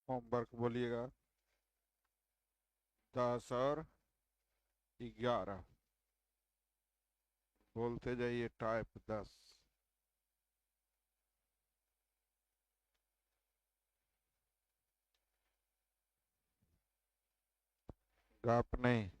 Homework बोलिएगा। 10 और 11 बोलते जाइए। टाइप 10। गप नहीं।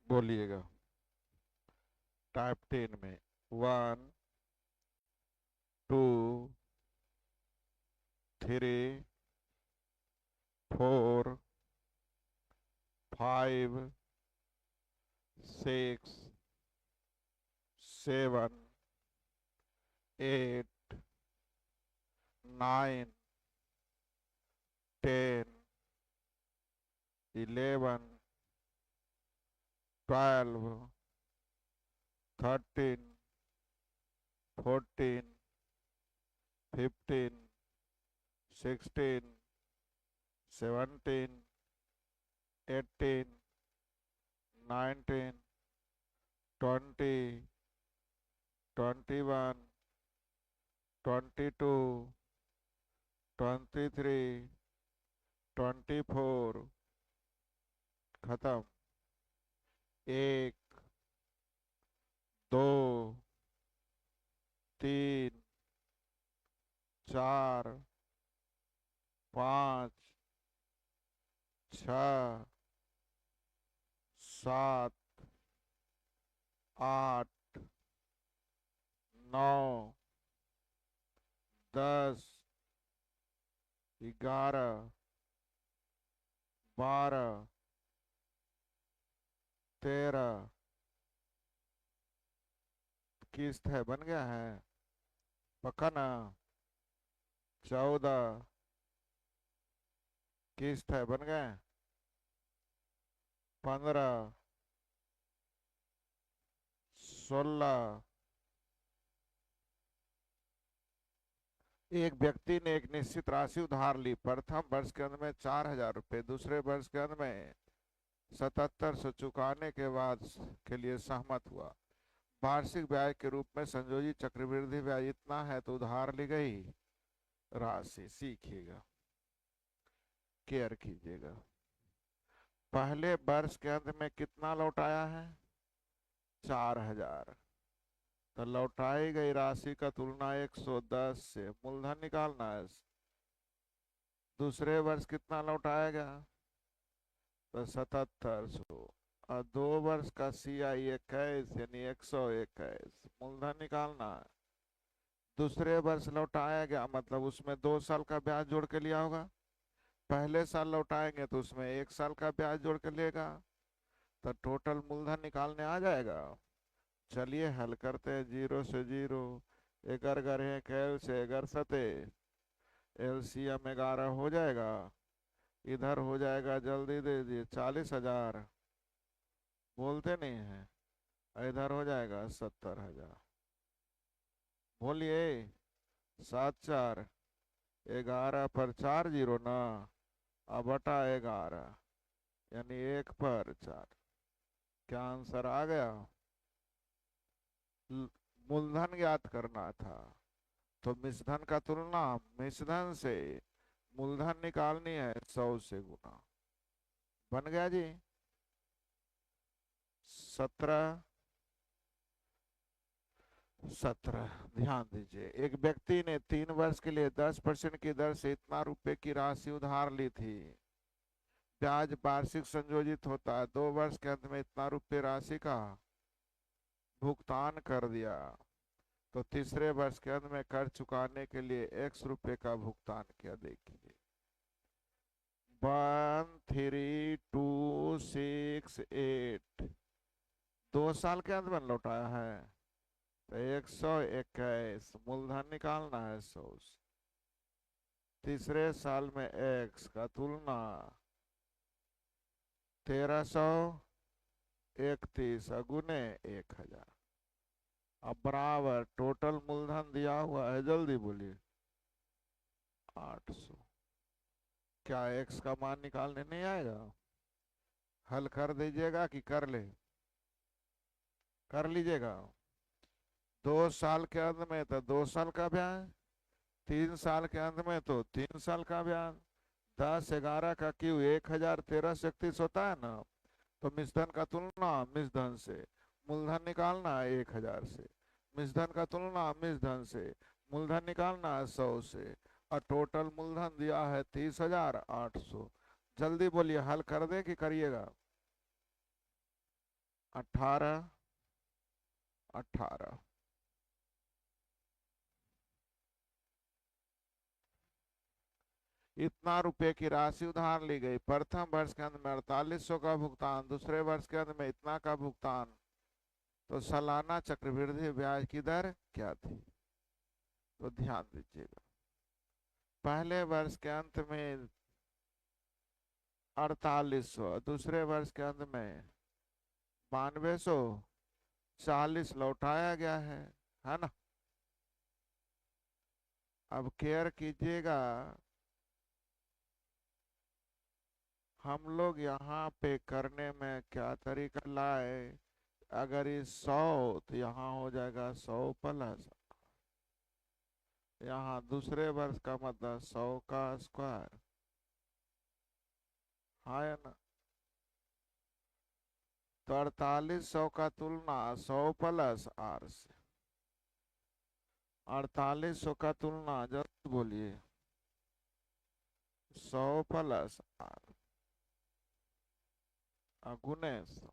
बोलिएगा। टाइप 10 में 1 2 3 4 5 6 7 8 9 10 11 12 13 14 15 16 17 18 19 20 21 22 23 24 खत्म। 1 2 3 4 5 6 7 8 9 10 11 12 13 किस्त है बन गया है पक्का ना। 14 किस्त है बन गए। 15 16 एक व्यक्ति ने एक निश्चित राशि उधार ली। प्रथम वर्ष के अंत में 4,000 रुपये, दूसरे वर्ष के अंत में 77 चुकाने के बाद के लिए सहमत हुआ। वार्षिक ब्याज के रूप में संयोजित चक्रवृद्धि ब्याज इतना है तो उधार ली गई राशि। सीखिएगा, केयर कीजिएगा। पहले वर्ष के अंत में कितना लौटाया है? 4,000। तो लौटाई गई राशि का तुलना 110 से मूलधन निकालना है। दूसरे वर्ष कितना लौटाएगा? तो 7700। और 2 वर्ष का CI 21 यानी 121 मूलधन निकालना है। दूसरे वर्ष लौटाया गया मतलब उसमें 2 साल का ब्याज जोड़ के लिया होगा। पहले साल लौटाएंगे तो उसमें 1 साल का ब्याज जोड़ के लेगा। तो टोटल मूलधन निकालने आ जाएगा। चलिए हल करते हैं। 0 से 0 एगर गरे कैल से एगर सते LCM 11 हो जाएगा। इधर हो जाएगा, जल्दी दे दिए, 40,000। बोलते नहीं है। इधर हो जाएगा 70,000। बोलिए। 7 4 11 पर 4 जीरो ना। अब बटा 11 यानी 1 पर 4। क्या आंसर आ गया? ल- मूलधन ज्ञात करना था तो मिश्रधन का तुलना मिश्रधन से मूलधन निकालनी है 100 से गुना। बन गया जी। 17 17। ध्यान दीजिए, एक व्यक्ति ने 3 वर्ष के लिए 10% की दर से इतना रुपए की राशि उधार ली थी। ब्याज वार्षिक संयोजित होता है। 2 वर्ष के अंत में इतना रुपये राशि का भुगतान कर दिया। तो तीसरे वर्ष के अंत में कर चुकाने के लिए x रुपए का भुगतान किया। देखिए 13268 2 साल के अंत में लौटाया है। तो 121 मूलधन निकालना है 100। तीसरे साल में x का तुलना 1331 गुने 1000। अब बराबर टोटल मूलधन दिया हुआ है, जल्दी बोलिए 800। क्या x का मान निकालने नहीं आएगा? हल कर दीजिएगा कि कर ले? कर लीजिएगा। 2 साल के अंत में तो 2 साल का ब्याज, 3 साल के अंत में तो 3 साल का ब्याज। 10 11 का क्यू 1013 होता है ना। तो मिश्रधन का तुलना मिश्रधन से, मूलधन निकालना 1000 से, मिश्रधन का तुलना मिश्रधन से, मूलधन निकालना 100 से, और टोटल मूलधन दिया है 30,800। जल्दी बोलिए, हल कर दे कि करिएगा? 18 18 इतना रुपए की राशि उधार ली गई। प्रथम वर्ष के अंत में 4800 का भुगतान, दूसरे वर्ष के अंत में इतना का भुगतान। तो सालाना चक्रवृद्धि ब्याज की दर क्या थी? तो ध्यान दीजिएगा, पहले वर्ष के अंत में 4800, दूसरे वर्ष के अंत में 9200, 40 लौटाया गया है ना। अब केयर कीजिएगा, हम लोग यहाँ पे करने में क्या तरीका लाए। अगर ये 100 तो यहाँ हो जाएगा 100+, यहाँ दूसरे वर्ष का मतलब 100 का स्क्वायर, हाँ या ना। तो 4800 का तुलना 100+r से, 4800 का तुलना जल्द बोलिए 100+r गुने 100।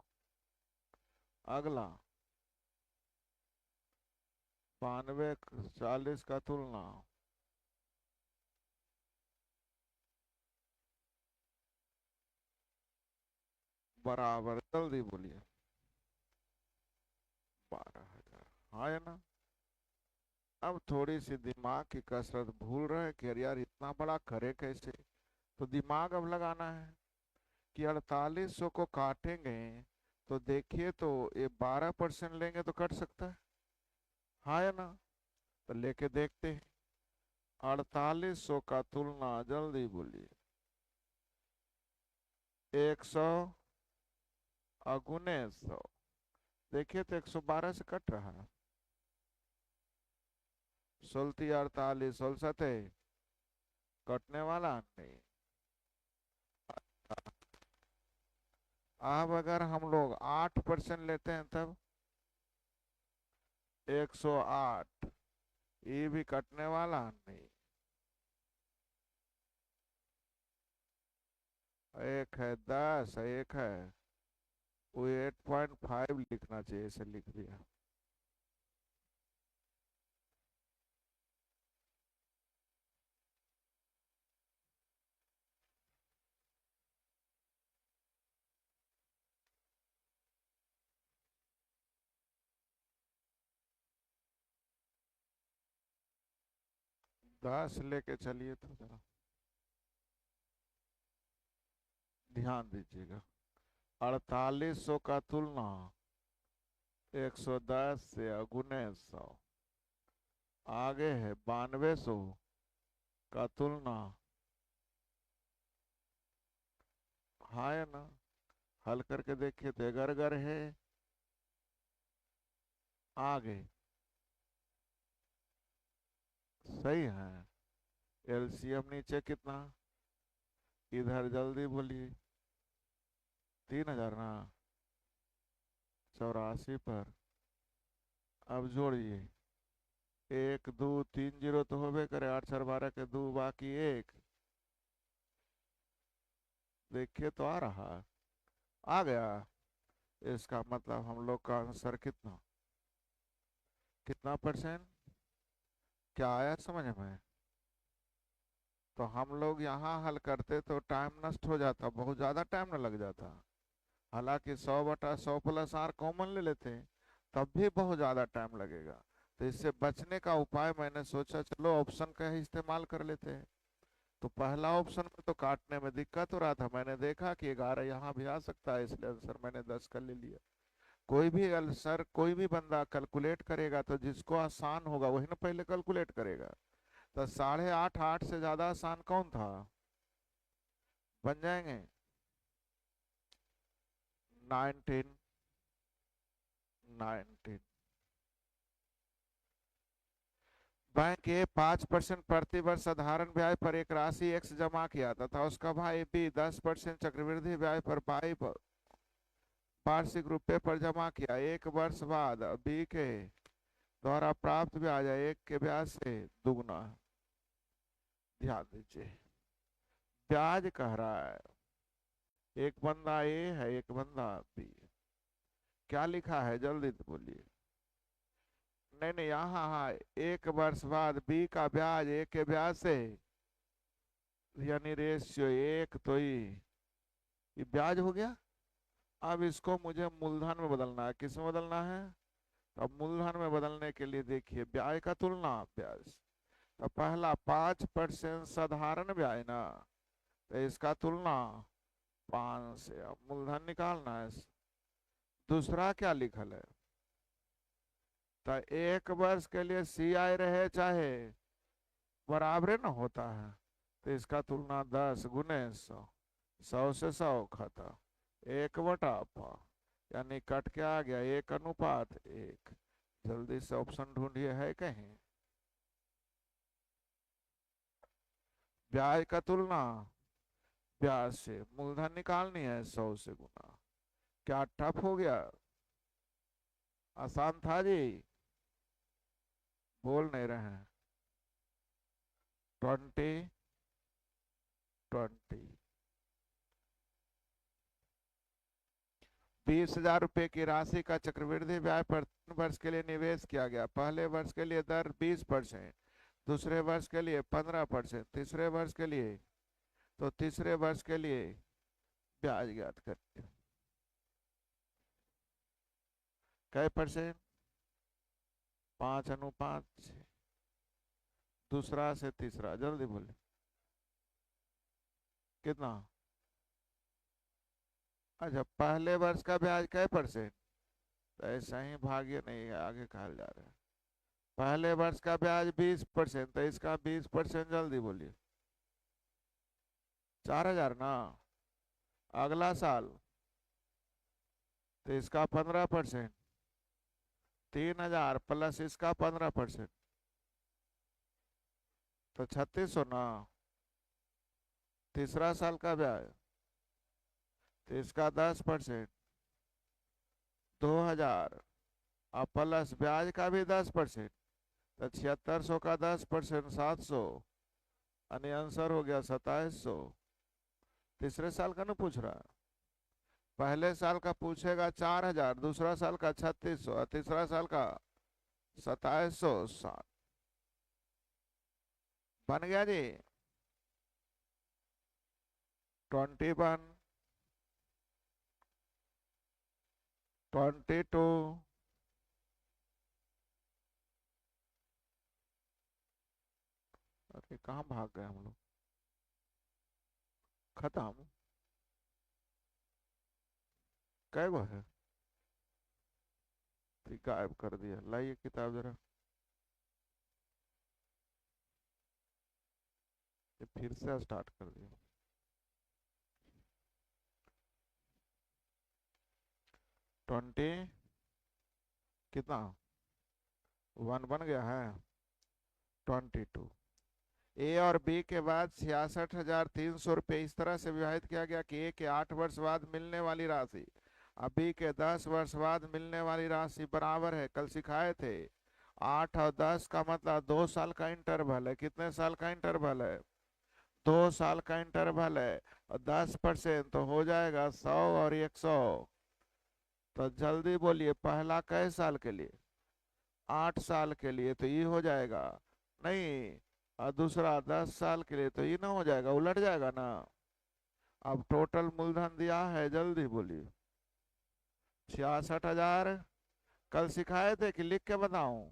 अगला 92 40 का तुलना बराबर, जल्दी बोलिए 12,000, हाँ या ना। अब थोड़ी सी दिमाग की कसरत भूल रहे कि अरे यार इतना बड़ा करे कैसे। तो दिमाग अब लगाना है कि 4800 को काटेंगे तो देखिए, तो ये 12% लेंगे तो कट सकता है, हाँ या ना। तो लेके देखते हैं। 4800 का तुलना जल्दी बोलिए 100 गुने 100। देखिए तो 112 से कट रहा है। 16 48 16 कटने वाला नहीं। अब अगर हम लोग 8% लेते हैं तब 108, ये भी कटने वाला नहीं। एक है 10, एक है वो 8.5 लिखना चाहिए, इसे लिख दिया। दस लेके चलिए तो जरा ध्यान दीजिएगा। 4800 का तुलना 110 से गुने 100। आगे है 9200 का तुलना, हाँ है ना। हल करके देखिए तो एगर है। आगे सही है। एलसीएम नीचे कितना? इधर जल्दी बोलिए 3000 ना, 84 पर। अब जोड़िए 1 2 3 0 तो होबे करे, 8 4 12 के 2 बाकी 1। देखिए तो आ रहा, आ गया। इसका मतलब हम लोग का आंसर कितना, कितना %? क्या आया समझ में? तो हम लोग यहाँ हल करते तो टाइम नष्ट हो जाता, बहुत ज़्यादा टाइम न लग जाता। हालांकि 100/100 + r कॉमन ले लेते तब भी बहुत ज़्यादा टाइम लगेगा। तो इससे बचने का उपाय मैंने सोचा चलो ऑप्शन का ही इस्तेमाल कर लेते हैं। तो पहला ऑप्शन में तो काटने में दिक्कत हो रहा था, मैंने देखा कि 11 यहाँ भी आ सकता है, इसलिए आंसर मैंने 10 का ले लिया। कोई भी आंसर कोई भी बंदा कैलकुलेट करेगा तो जिसको आसान होगा वही ना पहले कैलकुलेट करेगा। तो 8.5 8 से ज्यादा आसान कौन था? बन जाएंगे 19 19। बैंक ए 5% प्रति वर्ष साधारण ब्याज पर एक राशि x जमा किया तथा उसका भाई बी 10% चक्रवृद्धि ब्याज पर बाई वार्षिक रुपये पर जमा किया। एक वर्ष बाद बी के द्वारा प्राप्त ब्याज एक के ब्याज से दुगुना है। ध्यान दीजिए, ब्याज कह रहा है, एक बंदा ए है एक बंदा बी। क्या लिखा है जल्दी तो बोलिए। नहीं नहीं, यहाँ हाँ, एक वर्ष बाद बी का ब्याज ए के ब्याज से, यानी रेशियो एक, तो ये ब्याज हो गया। अब इसको मुझे मूलधन में बदलना है। किस में बदलना है? अब मूलधन में बदलने के लिए देखिए, ब्याज का तुलना ब्याज, तो पहला 5% साधारण ब्याज ना, तो इसका तुलना 5 से। अब मूलधन निकालना है। दूसरा क्या लिखल है? तो एक वर्ष के लिए सी आई रहे चाहे बराबर ना होता है, तो इसका तुलना 10 × 100, 100 से 100 खाता 1/π, यानी कट के आ गया 1:1। जल्दी से ऑप्शन ढूंढिए, है कहीं? ब्याज का तुलना ब्याज से, मूलधन निकालनी है 100 से गुना। क्या टफ हो गया? आसान था जी? बोल नहीं रहे हैं। 20 20 20,000 रुपए की राशि का चक्रवृद्धि ब्याज पर 3 वर्ष के लिए निवेश किया गया। पहले वर्ष के लिए दर 20%, दूसरे वर्ष के लिए 15%, तीसरे वर्ष के लिए, तो तीसरे वर्ष के लिए ब्याज ज्ञात करिए। कै %? 5:5। दूसरा से तीसरा जल्दी बोले कितना? अच्छा, पहले वर्ष का ब्याज कै %? तो ऐसा ही भाग्य नहीं है, आगे कहा जा रहा है। पहले वर्ष का ब्याज 20%, तो इसका 20% जल्दी बोलिए। 4,000 ना। अगला साल तो इसका 15%, 3,000 प्लस इसका 15%, तो 3,600 ना। तीसरा साल का ब्याज तो इसका 10%, 2,000, और प्लस ब्याज का भी 10%, तो 7,600 का 10%, 700, यानी आंसर हो गया 2,700। तीसरे साल का ना पूछ रहा, पहले साल का पूछेगा 4,000, दूसरा साल का 3,600, तीसरा साल का 2,760। बन गया जी। 21, 22, अरे कहाँ भाग गए हम लोग? खत्म? कै गो है? तो गायब कर दिया। लाइए किताब जरा, ये फिर से स्टार्ट कर दिया। 20 कितना? 1 बन गया है। 22, ए और बी के बाद 66,300 रुपये इस तरह से विभाजित किया गया कि ए के 8 वर्ष बाद मिलने वाली राशि और बी के 10 वर्ष बाद मिलने वाली राशि बराबर है। कल सिखाए थे 8 और 10 का मतलब 2 साल का इंटरवल है। कितने साल का इंटरवल है? 2 साल का इंटरवल है। और 10% तो हो जाएगा 100 और 100। तो जल्दी बोलिए, पहला कै साल के लिए? 8 साल के लिए, तो ये हो जाएगा नहीं, और दूसरा 10 साल के लिए तो ये ना हो जाएगा, उलट जाएगा ना। अब टोटल मूलधन दिया है, जल्दी बोलिए। 66,000। कल सिखाए थे कि लिख के बताऊं?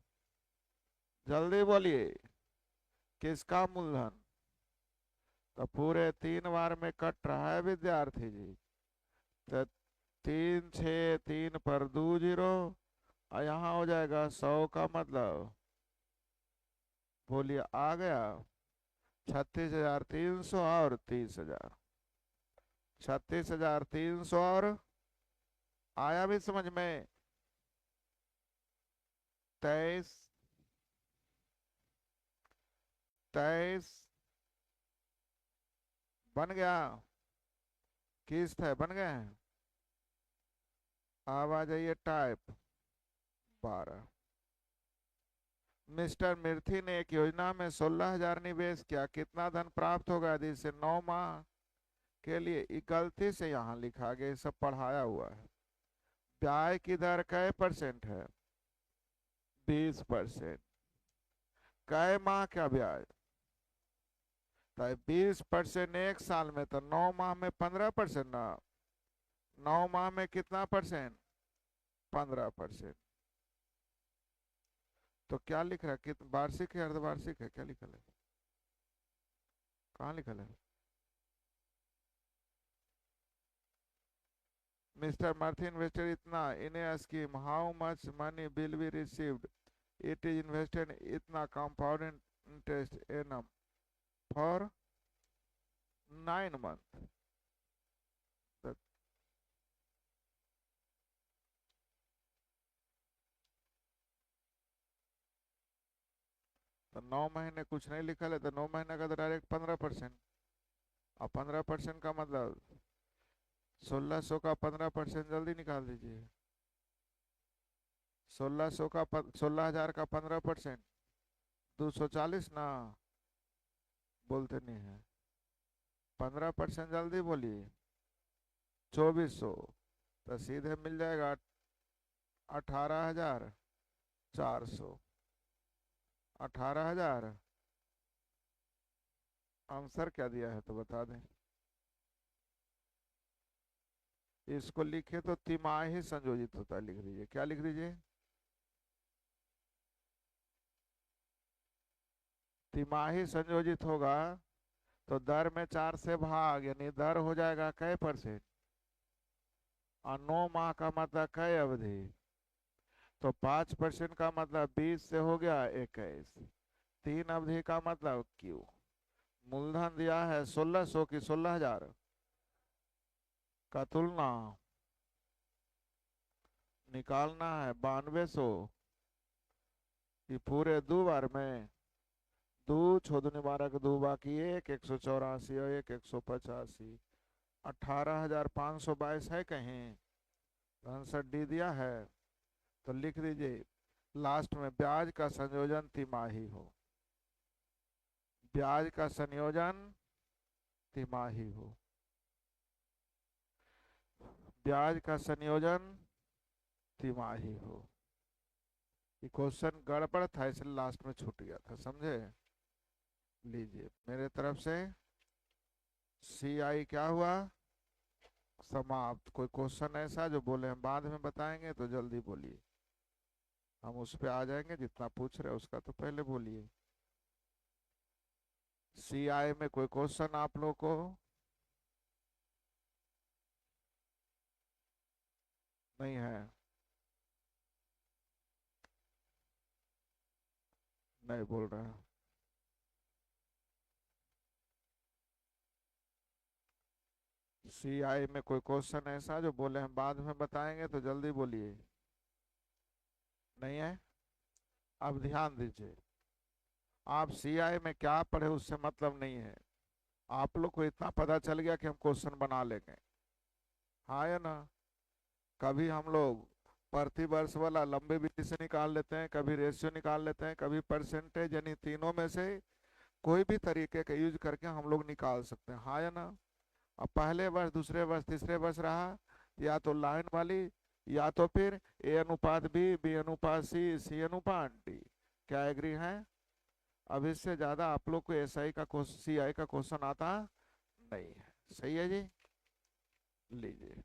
जल्दी बोलिए। किसका मूलधन? तो पूरे 3 बार में कट रहा है विद्यार्थी जी। तो 3 6 3 पर 2 0, और यहाँ हो जाएगा 100 का मतलब। बोलिए आ गया। 36,300 और 30,000। 36,300 और आया भी समझ में? 23 23 बन गया। किस्त है, बन गए हैं। अब आ जाइए टाइप 12। मिस्टर मिर्थी ने एक योजना में 16,000 निवेश किया, कितना धन प्राप्त होगा यदि इसे 9 माह के लिए? ये गलती से यहाँ लिखा गया, ये सब पढ़ाया हुआ है। ब्याज की दर कै परसेंट है? 20%। कै माह का ब्याज? तो 20% एक साल में, तो 9 माह में 15% ना। 9 माह में कितना परसेंट? 15%। तो क्या लिख रहा है, कितना वार्षिक है अर्धवार्षिक है, क्या लिखा है? कहाँ लिखा है? मिस्टर मर्थिन इन्वेस्टेड इतना in a scheme, how much money will be received? It is invested इतना compound interest annum for 9 month. तो 9 महीने कुछ नहीं लिखा है, तो 9 महीने का तो डायरेक्ट 15%। और 15% का मतलब 1600 का 15% जल्दी निकाल दीजिए। 1600 का 16,000 का 15%, 240 ना। बोलते नहीं है। 15% जल्दी बोलिए। 2400। तो सीधे मिल जाएगा 18,400। 18,000। आंसर क्या दिया है तो बता दें। इसको लिखे तो तिमाही संयोजित होता है, लिख दीजिए। क्या लिख दीजिए? तिमाही संयोजित होगा तो दर में 4 से भाग, यानी दर हो जाएगा कै परसेंट। और 9 माह का मतलब कै अवधि? तो 5% का मतलब 20 से हो गया 21। 3 अवधि का मतलब क्यू। मूलधन दिया है 1600 की 16,000 का तुलना निकालना है 9200। ये पूरे 2 बार में, 2 × 2 = 2 बाकी 1 184 और 1 185। 18,522 है कहीं? तो आंसर डी दिया है। तो लिख दीजिए लास्ट में ब्याज का संयोजन तिमाही हो। ब्याज का संयोजन तिमाही हो। ब्याज का संयोजन तिमाही हो। ये क्वेश्चन गड़बड़ था, इसलिए लास्ट में छूट गया था, समझे? लीजिए मेरे तरफ से सी आई क्या हुआ, समाप्त। कोई क्वेश्चन ऐसा जो बोले हम बाद में बताएंगे तो जल्दी बोलिए, हम उस पे आ जाएंगे। जितना पूछ रहे उसका तो पहले बोलिए। सी आई में कोई क्वेश्चन आप लोग को? नहीं है? नहीं बोल रहे हैं? सी आई में कोई क्वेश्चन ऐसा जो बोले हम बाद में बताएंगे तो जल्दी बोलिए। नहीं है? अब ध्यान दीजिए, आप सी आई में क्या पढ़े उससे मतलब नहीं है। आप लोग को इतना पता चल गया कि हम क्वेश्चन बना लेंगे, हाँ या ना? कभी हम लोग प्रति वर्ष वाला लंबे विधि से निकाल लेते हैं, कभी रेशियो निकाल लेते हैं, कभी परसेंटेज, यानी तीनों में से कोई भी तरीके का यूज करके हम लोग निकाल सकते हैं, हाँ या ना? अब पहले वर्ष, दूसरे वर्ष, तीसरे वर्ष रहा, या तो लाइन वाली, या तो फिर A अनुपात B, B अनुपात C, C अनुपात D। क्या एग्री है? अब इससे ज्यादा आप लोग को एसआई का क्वेश्चन, सीआई का क्वेश्चन आता नहीं है। सही है जी। लीजिए,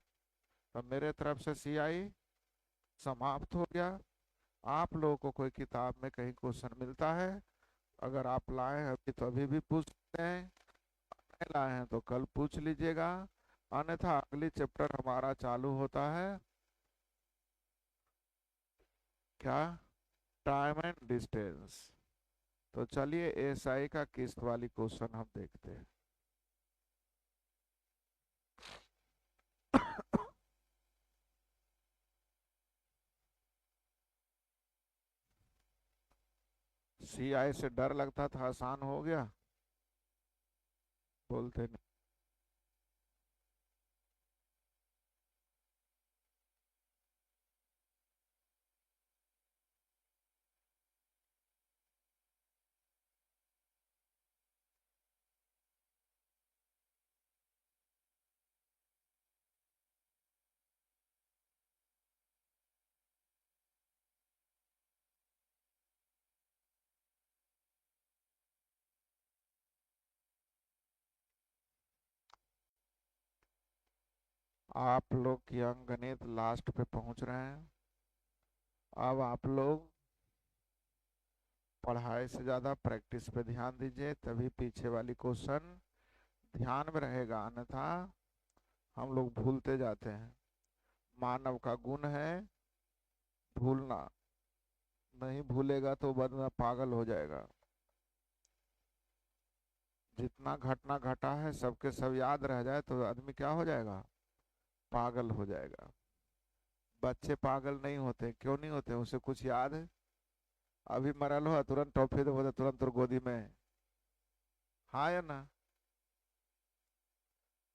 तो मेरे तरफ से सीआई समाप्त हो गया। आप लोगों को कोई किताब में कहीं क्वेश्चन मिलता है, अगर आप लाए हैं अभी तो अभी भी पूछ सकते हैं, नहीं लाए हैं तो कल पूछ लीजिएगा। अन्यथा अगली चैप्टर हमारा चालू होता है क्या, टाइम एंड डिस्टेंस। तो चलिए एसआई का किस्त वाली क्वेश्चन हम देखते हैं। सीआई से डर लगता था, आसान हो गया, बोलते नहीं। आप लोग की अंकगणित लास्ट पे पहुंच रहे हैं। अब आप लोग पढ़ाई से ज्यादा प्रैक्टिस पे ध्यान दीजिए, तभी पीछे वाली क्वेश्चन ध्यान में रहेगा, अन्यथा हम लोग भूलते जाते हैं। मानव का गुण है भूलना, नहीं भूलेगा तो बंदा पागल हो जाएगा। जितना घटना घटा है सबके सब याद रह जाए तो आदमी क्या हो जाएगा, पागल हो जाएगा। बच्चे पागल नहीं होते, क्यों नहीं होते, उसे कुछ याद है। अभी मरल हो तुरंत टॉफी दे तुरंत तो गोदी में, हाँ या ना।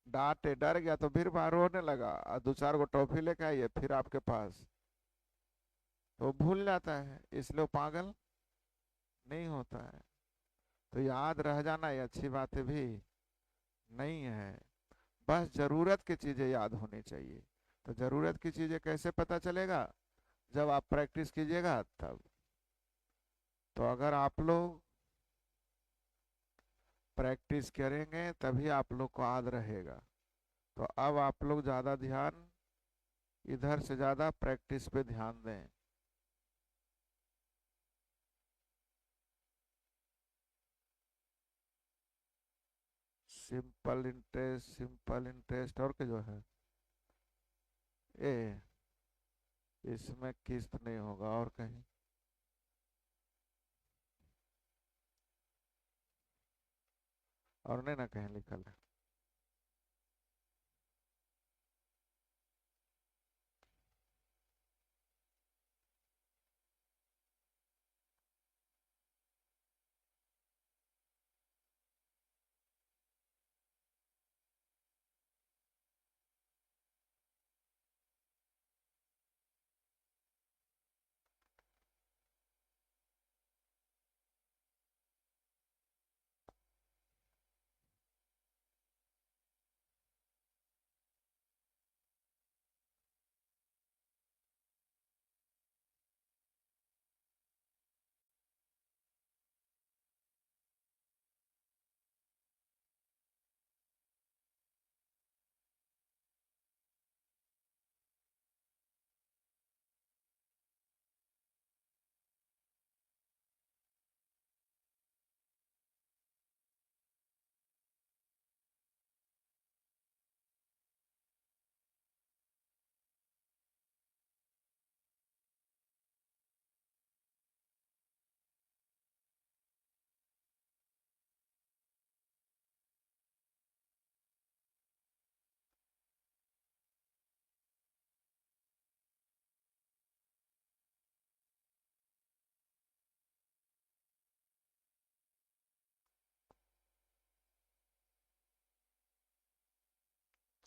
डांटे डर गया तो फिर बाहर रोने लगा, और दो चार गो टॉफी लेके आइए फिर आपके पास, तो भूल जाता है, इसलिए वो पागल नहीं होता है। तो याद रह जाना ये अच्छी बात है भी नहीं है, बस जरूरत की चीजें याद होनी चाहिए। तो जरूरत की चीजें कैसे पता चलेगा, जब आप प्रैक्टिस कीजिएगा तब। तो अगर आप लोग प्रैक्टिस करेंगे तभी आप लोग को याद रहेगा। तो अब आप लोग ज़्यादा ध्यान, इधर से ज़्यादा प्रैक्टिस पे ध्यान दें। सिंपल इंटरेस्ट और के जो है ए, इसमें किस्त नहीं होगा और कहीं। और नहीं ना कहीं लिखल है।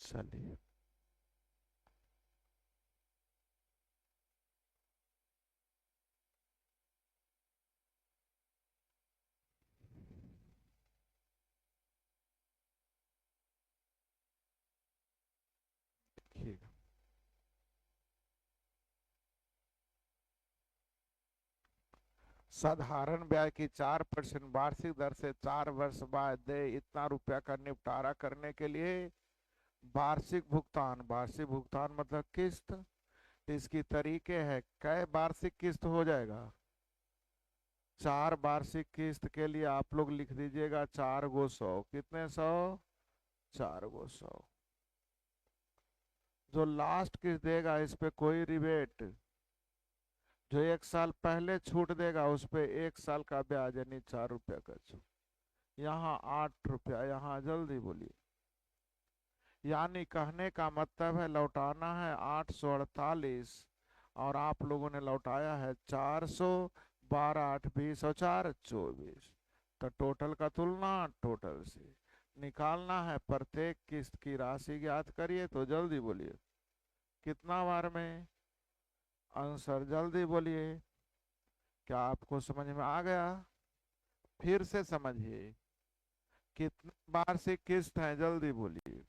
चलिए, देखिएगा। साधारण ब्याज की 4% वार्षिक दर से 4 वर्ष बाद दे इतना रुपया का निपटारा करने के लिए वार्षिक भुगतान। वार्षिक भुगतान मतलब किस्त। इसकी तरीके है, कै वार्षिक किस्त हो जाएगा? 4 वार्षिक किस्त के लिए आप लोग लिख दीजिएगा 4 × 100। कितने 100? 4 × 100। जो लास्ट किस्त देगा इस पे कोई रिबेट, जो 1 साल पहले छूट देगा उस पे 1 साल का ब्याज यानी 4 रुपया का छूट। यहाँ 8 रुपया, यहाँ जल्दी बोलिए। यानी कहने का मतलब है लौटाना है 848 और आप लोगों ने लौटाया है 400। 12 8 20 और 4 24। तो टोटल का तुलना टोटल से निकालना है। प्रत्येक किस्त की राशि ज्ञात करिए। तो जल्दी बोलिए कितना बार में आंसर, जल्दी बोलिए। क्या आपको समझ में आ गया? फिर से समझिए कितने बार से किस्त है, जल्दी बोलिए।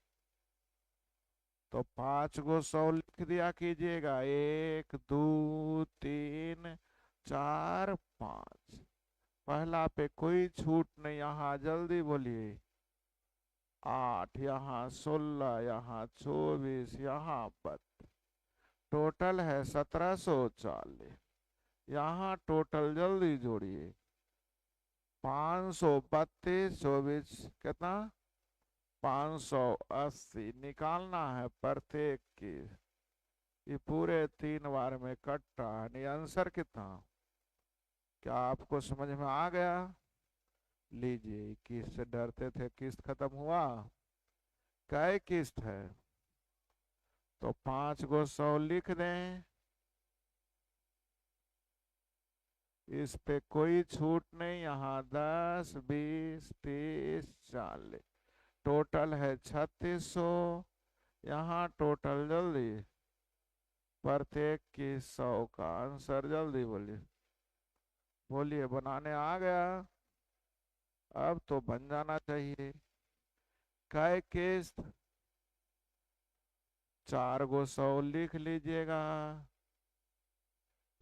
तो 5 × 100 लिख दिया कीजिएगा, 1 2 3 4 5। पहला पे कोई छूट नहीं, यहाँ जल्दी बोलिए। 8, यहाँ 16, यहाँ 24, यहाँ 32। टोटल है 1740। यहाँ टोटल जल्दी जोड़िए। 532 24 कितना? 580 निकालना है प्रत्येक की। ये पूरे 3 बार में कट रहा है। आंसर कितना? क्या आपको समझ में आ गया? लीजिए, किस्त से डरते थे, किस्त खत्म हुआ। कै किस्त है? तो 5 × 100 लिख दें। इस पे कोई छूट नहीं, यहाँ 10 20 30 40। टोटल है 3600। यहाँ टोटल जल्दी प्रत्येक की 100 का आंसर, जल्दी बोलिए। बोलिए, बनाने आ गया? अब तो बन जाना चाहिए। कै किस्त? 4 × 100 लिख लीजिएगा।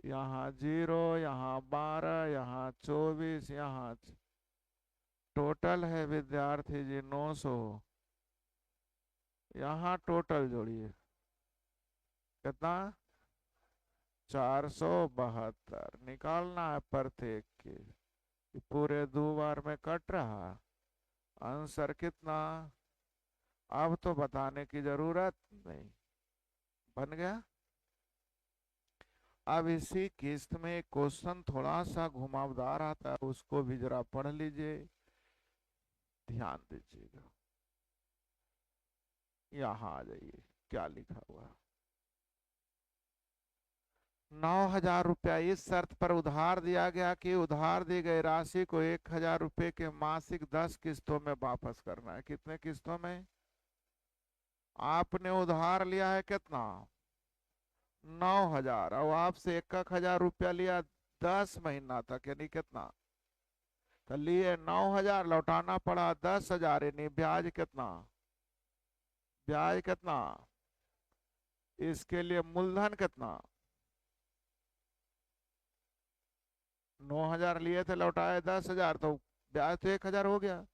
यहाँ 0, यहाँ 12, यहाँ 24, यहाँ टोटल है विद्यार्थी जी 900। यहाँ टोटल जोड़िए कितना? 472 निकालना है प्रत्येक की। पूरे 2 बार में कट रहा। आंसर कितना? अब तो बताने की जरूरत नहीं, बन गया। अब इसी किस्त में एक क्वेश्चन थोड़ा सा घुमावदार आता है, उसको भी जरा पढ़ लीजिए, ध्यान दीजिएगा। यहाँ आ जाइए, क्या लिखा हुआ? 9,000 रुपया इस शर्त पर उधार दिया गया कि उधार दी गई राशि को 1,000 रुपये के मासिक 10 किस्तों में वापस करना है। कितने किस्तों में? आपने उधार लिया है कितना? 9,000 और आपसे 1,000 रुपया लिया 10 महीना तक, यानी कितना? तो लिए 9,000, लौटाना पड़ा 10,000, यानी ब्याज कितना? ब्याज कितना? इसके लिए मूलधन कितना? 9,000 लिए थे, लौटाए 10,000, तो ब्याज तो 1,000 हो गया।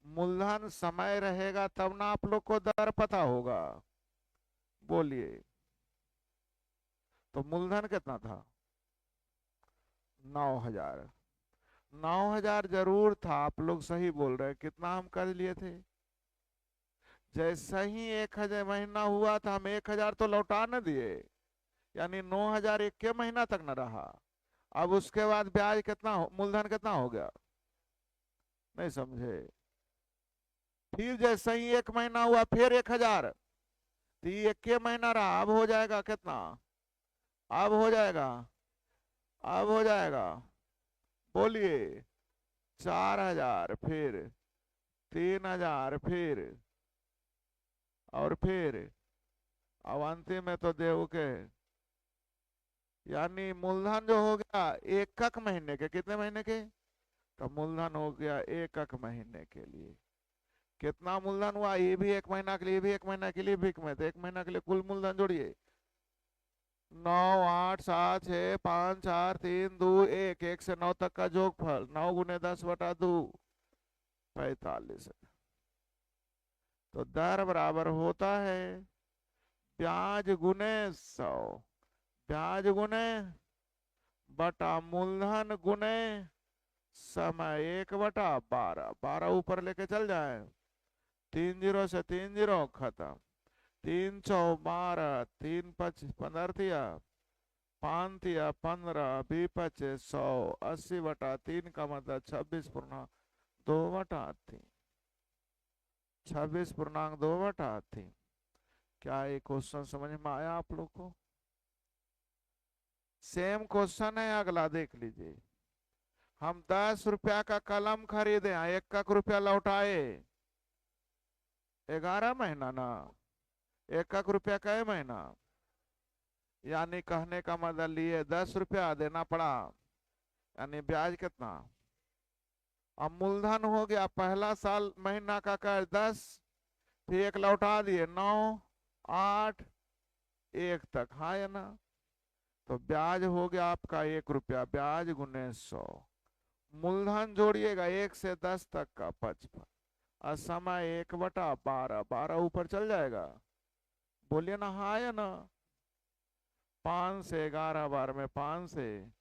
मूलधन समय रहेगा तब ना आप लोग को दर पता होगा। बोलिए, तो मूलधन कितना था? 9,000। 9,000 जरूर था, आप लोग सही बोल रहे हैं। कितना हम कर लिए थे? जैसे ही 1,000 महीना हुआ था हम 1,000 तो लौटा न दिए, यानी 9,000 एक के महीना तक न रहा। अब उसके बाद ब्याज कितना मूलधन कितना हो गया? नहीं समझे? फिर जैसे ही 1 महीना हुआ फिर 1,000, तो ये एक के महीना रहा। अब हो जाएगा कितना? अब हो जाएगा, अब हो जाएगा। बोलिए, 4,000, फिर 3,000, फिर और फिर अब अंतिम में तो देव के, यानी मूलधन जो हो गया 1 महीने के। कितने महीने के? तो मूलधन हो गया 1 महीने के लिए। कितना मूलधन हुआ? ये भी 1 महीना के लिए, भी 1 महीना के लिए भी 1 महीना, तो 1 महीना के लिए कुल मूलधन जोड़िए। 9 8 7 6 5 4 3 2 1, 1 से 9 तक का जोगफल 9 गुने 10/2 45। तो दर बराबर होता है ब्याज गुने 100, ब्याज गुने बटा मूलधन गुने समय 1/12। 12 ऊपर लेके चल जाए, 3 जीरो से 3 जीरो खत्म, 3 चौ 12, 3 5 15 थिया, 5 थिया 15, 20 25 100, 80/3 का मतलब 26.2/3, 26.2/3। क्या ये क्वेश्चन समझ में आया आप लोग को? सेम क्वेश्चन है अगला, देख लीजिए। हम 10 रुपया का कलम खरीदे, 1 रुपया लौटाए, 11 महीना ना, 1 रुपया का महीना, यानी कहने का मतलब लिए 10 रुपया देना पड़ा, यानी ब्याज कितना। अब मूलधन हो गया पहला साल महीना का कर 10, फिर 1 लौटा दिए, 9 8 1 तक, हाँ या ना। तो ब्याज हो गया आपका 1 रुपया, ब्याज गुने 100, मूलधन जोड़िएगा 1 से 10 तक का 55, और समय 1/12, 12 ऊपर चल जाएगा, बोलिए ना हाँ या ना। 5 से 11 बार में 5 से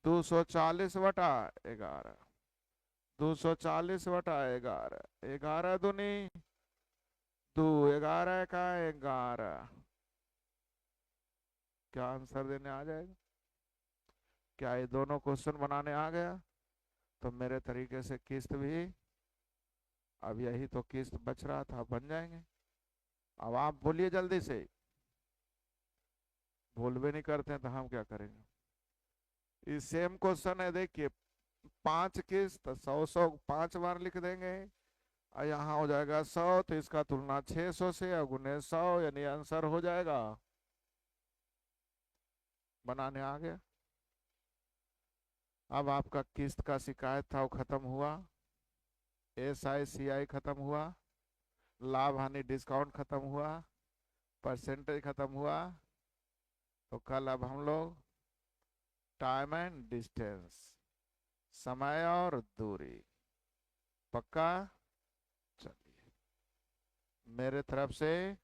240/11, 240/11, 11 दूनी 2, 11 का 11। क्या आंसर देने आ जाएगा? क्या ये दोनों क्वेश्चन बनाने आ गया? तो मेरे तरीके से किस्त भी, अब यही तो किस्त बच रहा था, बन जाएंगे। अब आप बोलिए जल्दी से, भूल भी नहीं करते हैं तो हम क्या करेंगे। ये सेम क्वेश्चन है, देखिए 5 किस्त 100 100 5 बार लिख देंगे, और यहाँ हो जाएगा 100, तो इसका तुलना 600 से और गुने 100, यानी आंसर हो जाएगा। बनाने आ गया। अब आपका किस्त का शिकायत था वो खत्म हुआ, SI खत्म हुआ, लाभ हानि डिस्काउंट खत्म हुआ, परसेंटेज खत्म हुआ। तो कल अब हम लोग टाइम एंड डिस्टेंस, समय और दूरी, पक्का? चलिए, मेरे तरफ से